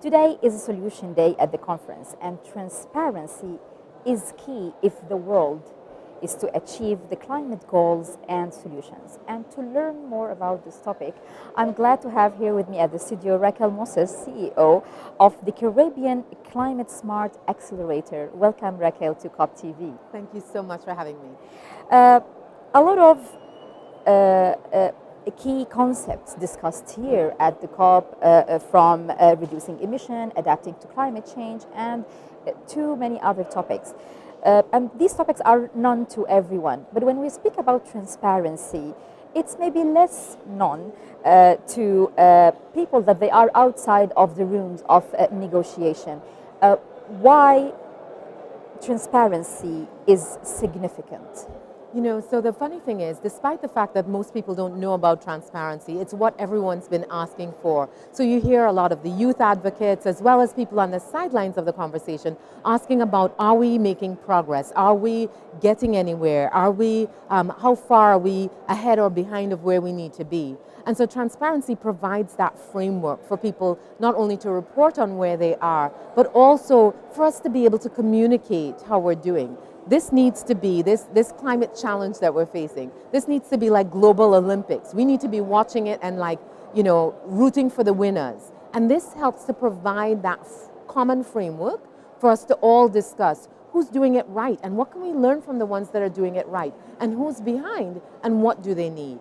Today is a solution day at the conference, and transparency is key if the world is to achieve the climate goals and solutions. And to learn more about this topic, I'm glad to have here with me at the studio Racquel Moses, CEO of the Caribbean Climate Smart Accelerator. Welcome, Racquel, to COP TV. Thank you so much for having me. A lot of key concepts discussed here at the COP, from reducing emission, adapting to climate change, and too many other topics. And these topics are known to everyone. But when we speak about transparency, it's maybe less known to people that they are outside of the rooms of negotiation. Why transparency is significant? You know, so the funny thing is, despite the fact that most people don't know about transparency, it's what everyone's been asking for. So you hear a lot of the youth advocates, as well as people on the sidelines of the conversation, asking about, are we making progress? Are we getting anywhere? Are we, how far are we ahead or behind of where we need to be? And so transparency provides that framework for people not only to report on where they are, but also for us to be able to communicate how we're doing. This needs to be, this climate challenge that we're facing, this needs to be like global Olympics. We need to be watching it and rooting for the winners. And this helps to provide that common framework for us to all discuss who's doing it right and what can we learn from the ones that are doing it right and who's behind and what do they need.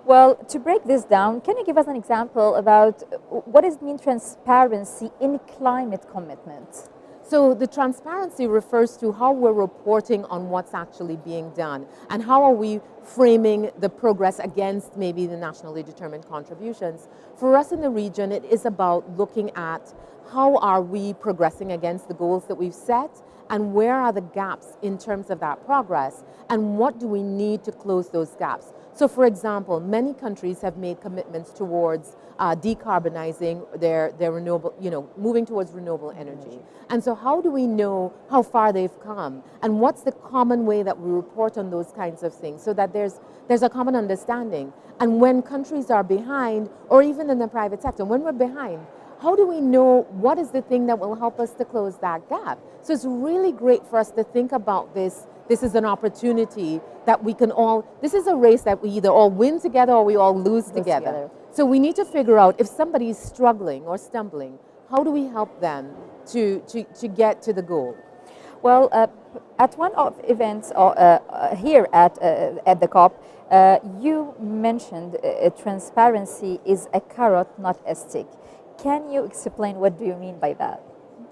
Well, to break this down, can you give us an example about what does it mean transparency in climate commitments? So the transparency refers to how we're reporting on what's actually being done and how are we framing the progress against maybe the nationally determined contributions. For us in the region, it is about looking at how are we progressing against the goals that we've set and where are the gaps in terms of that progress and what do we need to close those gaps. So for example, many countries have made commitments towards decarbonizing their renewable, moving towards renewable energy. And so how do we know how far they've come? And what's the common way that we report on those kinds of things so that there's a common understanding? And when countries are behind, or even in the private sector, when we're behind, how do we know what is the thing that will help us to close that gap? So it's really great for us to think about this. This is an opportunity that we can all, this is a race that we either all win together or we all lose together. So we need to figure out if somebody is struggling or stumbling, how do we help them to get to the goal? Well, at one of events here at the COP, you mentioned transparency is a carrot, not a stick. Can you explain what do you mean by that?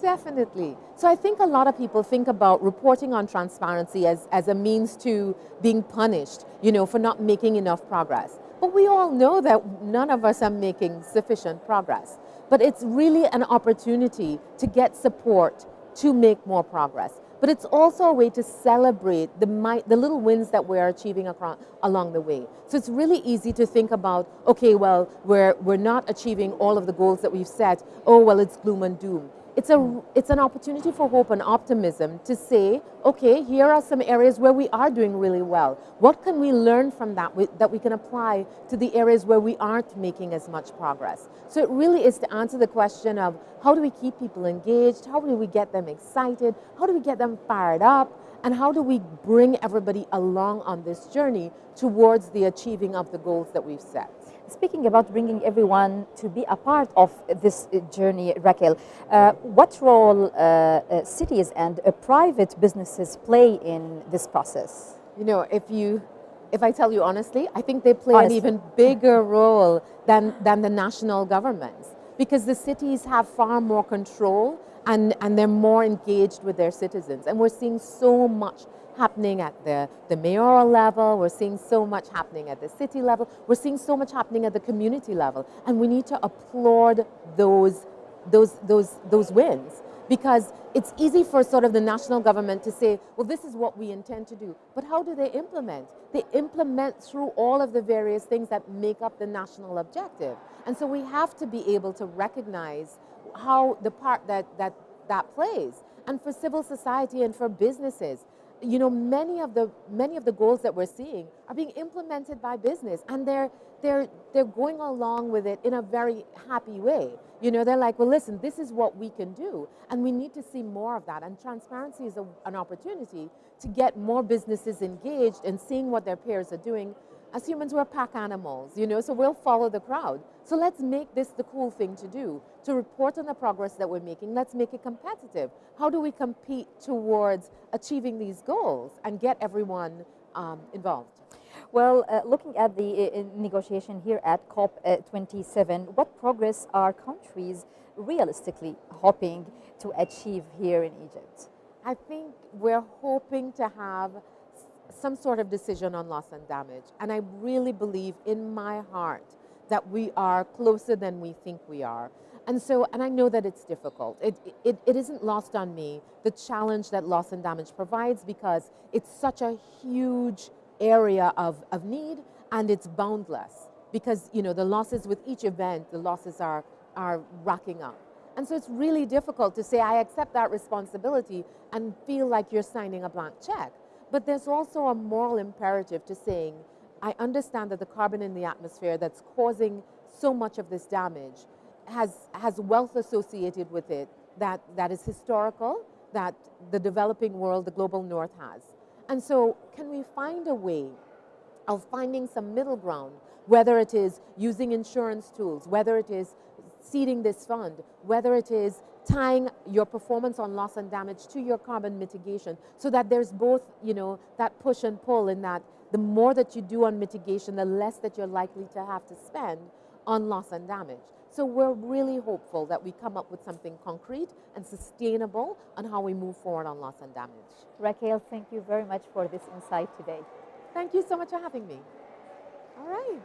Definitely. So I think a lot of people think about reporting on transparency as a means to being punished, for not making enough progress. But we all know that none of us are making sufficient progress. But it's really an opportunity to get support to make more progress. But it's also a way to celebrate the little wins that we're achieving along the way. So it's really easy to think about, okay, well, we're not achieving all of the goals that we've set. Oh, well, it's gloom and doom. It's an opportunity for hope and optimism to say, okay, here are some areas where we are doing really well. What can we learn from that that we can apply to the areas where we aren't making as much progress? So it really is to answer the question of how do we keep people engaged? How do we get them excited? How do we get them fired up? And how do we bring everybody along on this journey towards the achieving of the goals that we've set? Speaking about bringing everyone to be a part of this journey, Racquel, what role cities and private businesses play in this process? If I tell you honestly, I think they play an even bigger role than the national governments, because the cities have far more control and they're more engaged with their citizens. And we're seeing so much happening at the mayoral level, we're seeing so much happening at the city level, we're seeing so much happening at the community level, and we need to applaud those wins, because it's easy for sort of the national government to say, well, this is what we intend to do, but how do they implement? They implement through all of the various things that make up the national objective, and so we have to be able to recognize how the part that plays, and for civil society and for businesses. many of the goals that we're seeing are being implemented by business, and they're going along with it in a very happy way. They're like, well, listen, this is what we can do, and we need to see more of that. And transparency is an opportunity to get more businesses engaged in seeing what their peers are doing. As humans, we're pack animals, so we'll follow the crowd. So let's make this the cool thing to do, to report on the progress that we're making. Let's make it competitive. How do we compete towards achieving these goals and get everyone involved? Well, looking at the negotiation here at COP27, what progress are countries realistically hoping to achieve here in Egypt? I think we're hoping to have some sort of decision on loss and damage. And I really believe in my heart that we are closer than we think we are. And I know that it's difficult. It isn't lost on me, the challenge that loss and damage provides, because it's such a huge area of need, and it's boundless. Because, the losses with each event, the losses are racking up. And so it's really difficult to say, I accept that responsibility and feel like you're signing a blank check. But there's also a moral imperative to saying, I understand that the carbon in the atmosphere that's causing so much of this damage has wealth associated with it that is historical, that the developing world, the global north has. And so can we find a way of finding some middle ground, whether it is using insurance tools, whether it is seeding this fund, whether it is tying your performance on loss and damage to your carbon mitigation, so that there's both, that push and pull, in that the more that you do on mitigation, the less that you're likely to have to spend on loss and damage. So we're really hopeful that we come up with something concrete and sustainable on how we move forward on loss and damage. Racquel, thank you very much for this insight today. Thank you so much for having me. All right.